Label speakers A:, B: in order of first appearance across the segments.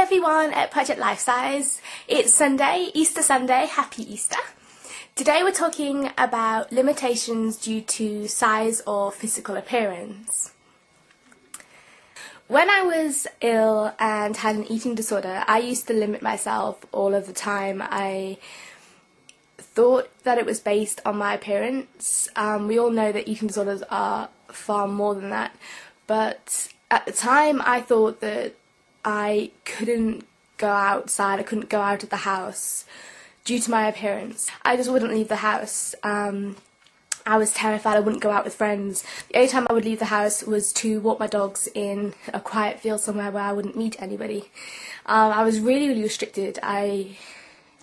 A: everyone at Projectlifesize. It's Sunday, Easter Sunday, happy Easter. Today we're talking about limitations due to size or physical appearance. When I was ill and had an eating disorder, I used to limit myself all of the time. I thought that it was based on my appearance. We all know that eating disorders are far more than that, but at the time I thought that I couldn't go outside, I couldn't go out of the house due to my appearance. I just wouldn't leave the house. I was terrified I wouldn't go out with friends. The only time I would leave the house was to walk my dogs in a quiet field somewhere where I wouldn't meet anybody. I was really restricted. I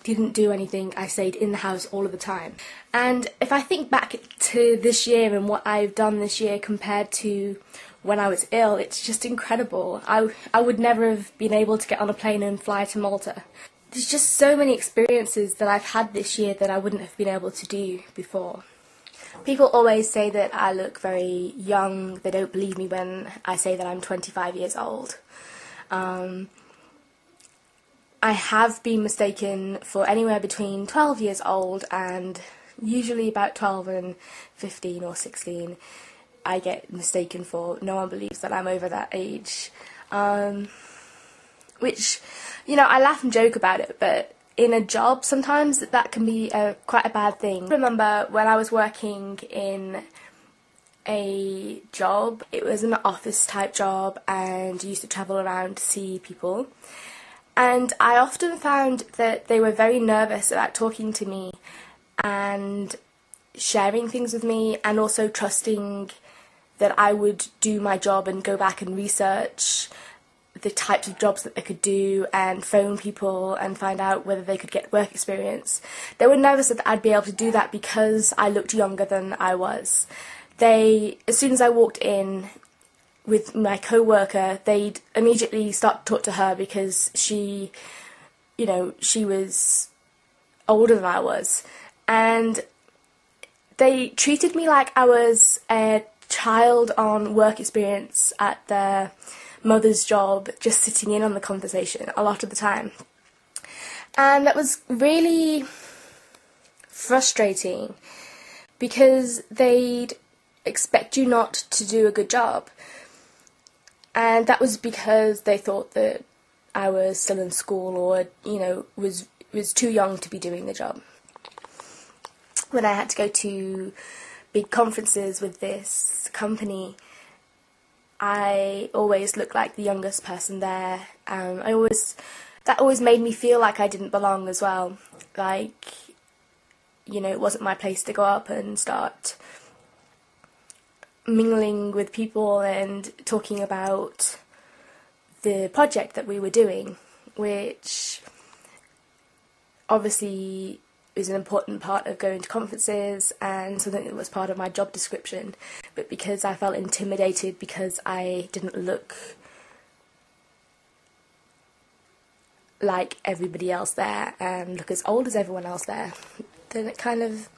A: didn't do anything. I stayed in the house all of the time. And if I think back to this year and what I've done this year compared to when I was ill, it's just incredible. I would never have been able to get on a plane and fly to Malta. There's just so many experiences that I've had this year that I wouldn't have been able to do before. People always say that I look very young. They don't believe me when I say that I'm 25 years old. I have been mistaken for anywhere between 12 years old and usually about 12 and 15 or 16. I get mistaken for. No one believes that I'm over that age. Which, you know, I laugh and joke about it, but in a job sometimes that can be quite a bad thing. I remember when I was working in a job, it was an office type job and I used to travel around to see people. And I often found that they were very nervous about talking to me and sharing things with me, and also trusting that I would do my job and go back and research the types of jobs that they could do and phone people and find out whether they could get work experience. They were nervous that I'd be able to do that because I looked younger than I was. As soon as I walked in with my co-worker, they'd immediately start to talk to her because she was older than I was. And they treated me like I was a child on work experience at their mother's job, just sitting in on the conversation a lot of the time. And that was really frustrating because they'd expect you not to do a good job. And that was because they thought that I was still in school or, was too young to be doing the job. When I had to go to big conferences with this company, I always looked like the youngest person there. That always made me feel like I didn't belong as well. Like, it wasn't my place to go up and start mingling with people and talking about the project that we were doing, which obviously is an important part of going to conferences and something that was part of my job description. But because I felt intimidated because I didn't look like everybody else there and look as old as everyone else there, then it kind of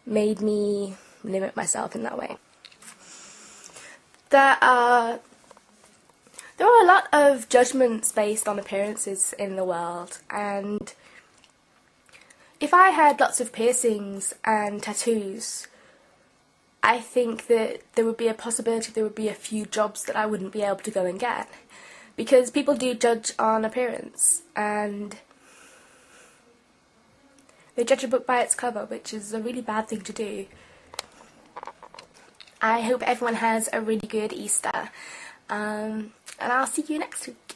A: made me limit myself in that way. There are a lot of judgments based on appearances in the world, and if I had lots of piercings and tattoos, I think that there would be a possibility there would be a few jobs that I wouldn't be able to go and get, because people do judge on appearance, and they judge a book by its cover, which is a really bad thing to do. I hope everyone has a really good Easter, and I'll see you next week.